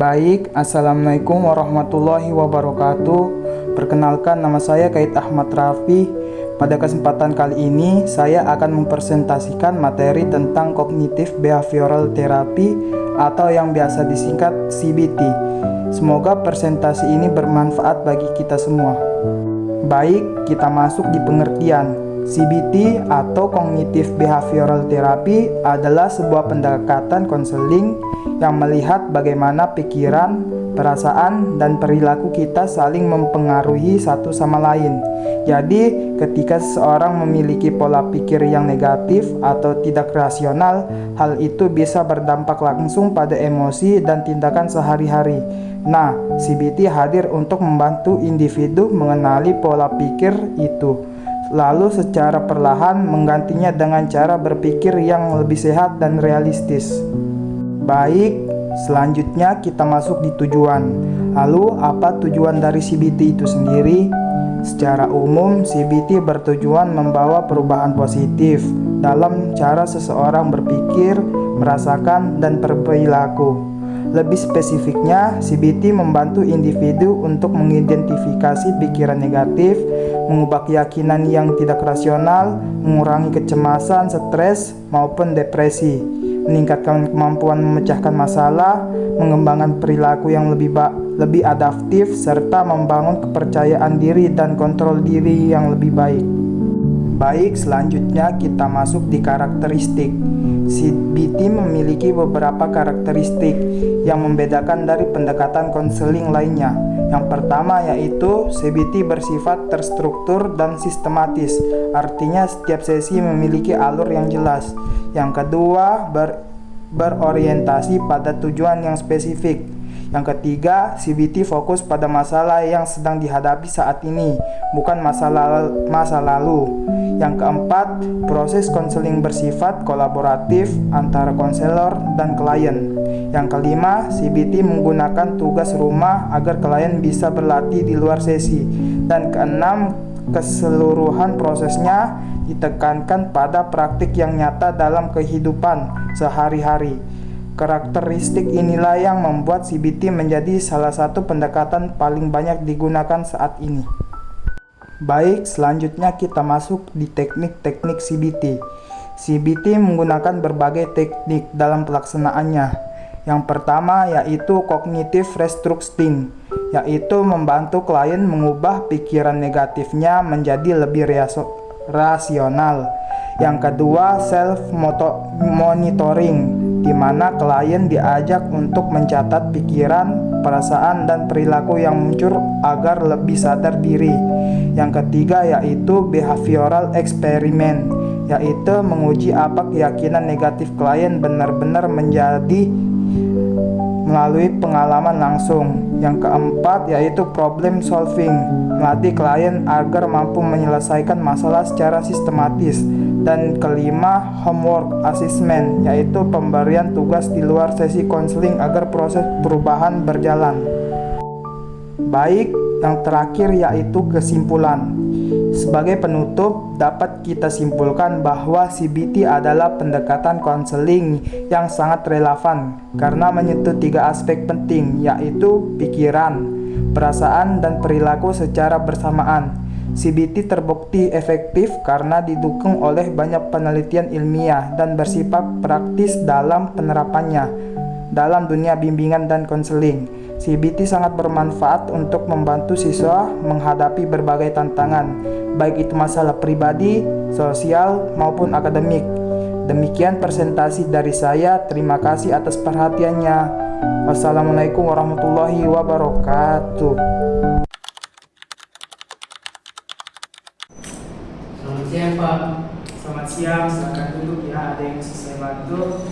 Baik, Assalamualaikum warahmatullahi wabarakatuh. Perkenalkan, nama saya Kait Ahmad Raffi. Pada kesempatan kali ini, saya akan mempresentasikan materi tentang Cognitive Behavioral Therapy atau yang biasa disingkat CBT. Semoga presentasi ini bermanfaat bagi kita semua. Baik, kita masuk di pengertian. CBT atau Cognitive Behavioral Therapy adalah sebuah pendekatan konseling yang melihat bagaimana pikiran, perasaan, dan perilaku kita saling mempengaruhi satu sama lain. Jadi, ketika seseorang memiliki pola pikir yang negatif atau tidak rasional, hal itu bisa berdampak langsung pada emosi dan tindakan sehari-hari. Nah, CBT hadir untuk membantu individu mengenali pola pikir itu, lalu secara perlahan menggantinya dengan cara berpikir yang lebih sehat dan realistis. Baik, selanjutnya kita masuk di tujuan. Lalu, apa tujuan dari CBT itu sendiri? Secara umum, CBT bertujuan membawa perubahan positif dalam cara seseorang berpikir, merasakan, dan berperilaku. Lebih spesifiknya, CBT membantu individu untuk mengidentifikasi pikiran negatif, mengubah keyakinan yang tidak rasional, mengurangi kecemasan, stres, maupun depresi, meningkatkan kemampuan memecahkan masalah, mengembangkan perilaku yang lebih adaptif, serta membangun kepercayaan diri dan kontrol diri yang lebih baik. Baik, selanjutnya kita masuk di karakteristik. CBT memiliki beberapa karakteristik yang membedakan dari pendekatan konseling lainnya. Yang pertama yaitu CBT bersifat terstruktur dan sistematis, artinya setiap sesi memiliki alur yang jelas. Yang kedua, berorientasi pada tujuan yang spesifik. Yang ketiga, CBT fokus pada masalah yang sedang dihadapi saat ini, bukan masa lalu. Yang keempat, proses konseling bersifat kolaboratif antara konselor dan klien. Yang kelima, CBT menggunakan tugas rumah agar klien bisa berlatih di luar sesi. Dan keenam, keseluruhan prosesnya ditekankan pada praktik yang nyata dalam kehidupan sehari-hari. Karakteristik inilah yang membuat CBT menjadi salah satu pendekatan paling banyak digunakan saat ini. Baik, selanjutnya kita masuk di teknik-teknik CBT. CBT menggunakan berbagai teknik dalam pelaksanaannya. Yang pertama yaitu Cognitive Restructuring, yaitu membantu klien mengubah pikiran negatifnya menjadi lebih rasional. Yang kedua, Self-Monitoring, di mana klien diajak untuk mencatat pikiran, perasaan, dan perilaku yang muncul agar lebih sadar diri. Yang ketiga yaitu Behavioral Experiment, yaitu menguji apa keyakinan negatif klien benar-benar menjadi melalui pengalaman langsung. Yang keempat yaitu Problem Solving, melatih klien agar mampu menyelesaikan masalah secara sistematis. Dan kelima, Homework Assessment, yaitu pemberian tugas di luar sesi konseling agar proses perubahan berjalan. Baik, yang terakhir yaitu kesimpulan. Sebagai penutup, dapat kita simpulkan bahwa CBT adalah pendekatan konseling yang sangat relevan karena menyentuh 3 aspek penting, yaitu pikiran, perasaan, dan perilaku secara bersamaan. CBT terbukti efektif karena didukung oleh banyak penelitian ilmiah dan bersifat praktis dalam penerapannya dalam dunia bimbingan dan konseling. CBT sangat bermanfaat untuk membantu siswa menghadapi berbagai tantangan, baik itu masalah pribadi, sosial, maupun akademik. Demikian presentasi dari saya. Terima kasih atas perhatiannya. Wassalamualaikum warahmatullahi wabarakatuh. Selamat siang Pak. Selamat siang, silakan duduk ya, ada yang bisa saya bantu.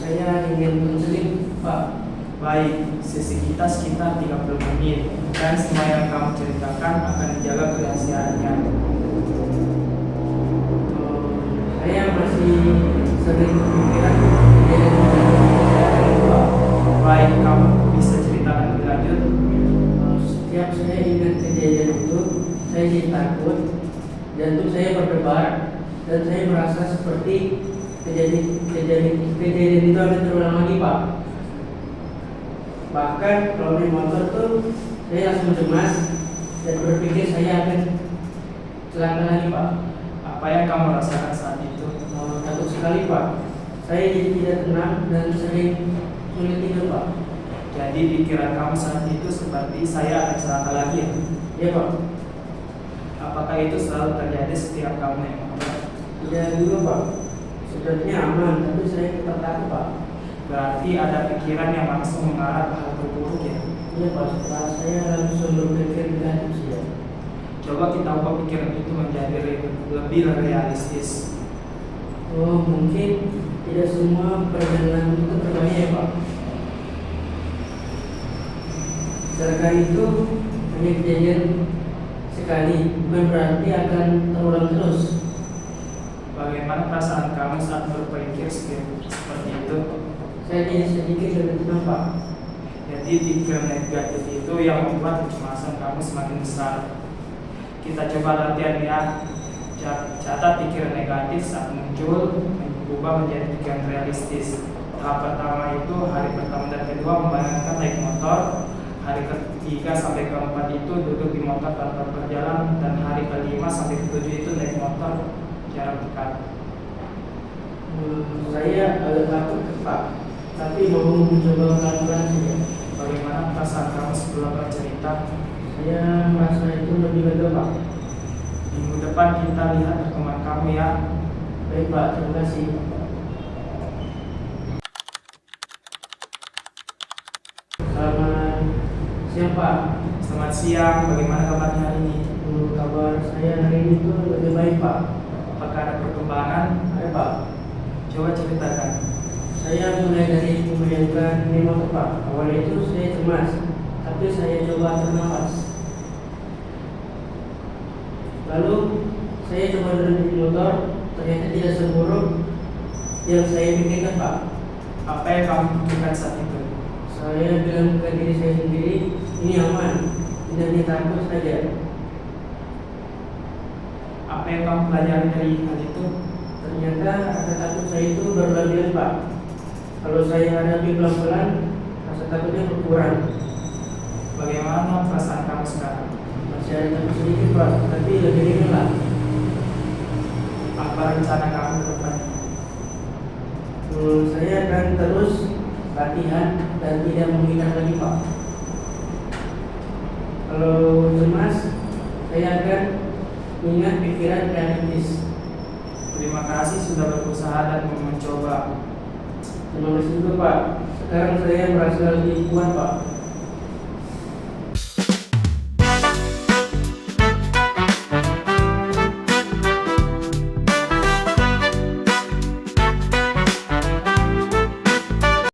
Saya ingin konseling Pak. Baik, sesi kita sekitar 30 menit dan semua yang kamu ceritakan akan dijaga kerahasiaannya. Saya masih sering memikirkan Pak. Baik, kamu bisa ceritakan lebih lanjut. Setiap saya ingat kejadian itu, saya jadi takut, jantung saya berdebar, dan saya merasa seperti kejadian itu akan terulang lagi Pak. Bahkan kalau naik motor tuh saya langsung cemas dan berpikir saya akan celaka lagi Pak. Apa yang kamu rasakan saat itu? Takut sekali Pak. Saya jadi tidak tenang dan sering sulit tidur Pak. Jadi pikiran kamu saat itu seperti saya akan celaka lagi ya? Iya Pak. Apakah itu selalu terjadi setiap kamu naik motor? Tidak juga Pak. Sebenarnya aman, tapi saya tetap takut Pak. Berarti ada pikiran yang langsung mengarah ke hal terburuk ya? Iya Pak, setelah saya langsung berpikir negatif sih ya. Coba kita ubah pikiran itu menjadi lebih realistis. Oh mungkin tidak semua perjalanan itu berbahaya Pak. Kecelakaan itu hanya kejadian sekali, bukan berarti akan terulang terus. Bagaimana perasaan kamu saat berpikir seperti itu? Saya tidak sedikit lebih tenang Pak. Jadi pikiran negatif itu yang membuat kecemasan kamu semakin besar. Kita coba latihan ya. Catat pikiran negatif saat muncul, berubah menjadi pikiran realistis. Tahap pertama itu hari pertama dan kedua membayangkan naik motor. Hari ketiga sampai keempat itu duduk di motor tanpa berjalan, dan hari kelima sampai ketujuh itu naik motor jarak dekat. Saya agak takut Pak, tapi mau mencoba pelan-pelan saja. Bagaimana perasaan kamu sebelum bercerita? Saya merasa itu lebih lega Pak. Minggu depan kita lihat perkembangan kamu ya. Baik Pak, terima kasih. Selamat siang Pak. Selamat siang, bagaimana kabarnya hari ini? Kabar saya hari ini tuh lebih baik Pak. Apakah ada perkembangan? Ada Pak. Coba ceritakan. Saya mulai dari membayangkan ini motor Pak. Awalnya itu saya cemas, tapi saya coba atur nafas. Lalu saya coba duduk di motor, ternyata tidak seburuk yang saya pikirkan Pak. Apa yang kamu pikirkan saat itu? Saya bilang ke diri saya sendiri, ini aman, tidak takut saja. Apa yang kamu pelajari dari hal itu? Ternyata rasa takut saya itu berlebihan Pak. Kalau saya hadapi pelan-pelan, rasa takutnya berkurang. Bagaimana perasaan kamu sekarang? Masih ada takut sedikit Pak, tapi lebih ringan lah. Apa rencana kamu ke depan? Saya akan terus latihan dan tidak menghindar lagi Pak. Kalau cemas, saya akan ingat pikiran realistis. Terima kasih sudah berusaha dan mencoba. Terima kasih juga Pak. Sekarang saya merasa lebih kuat Pak.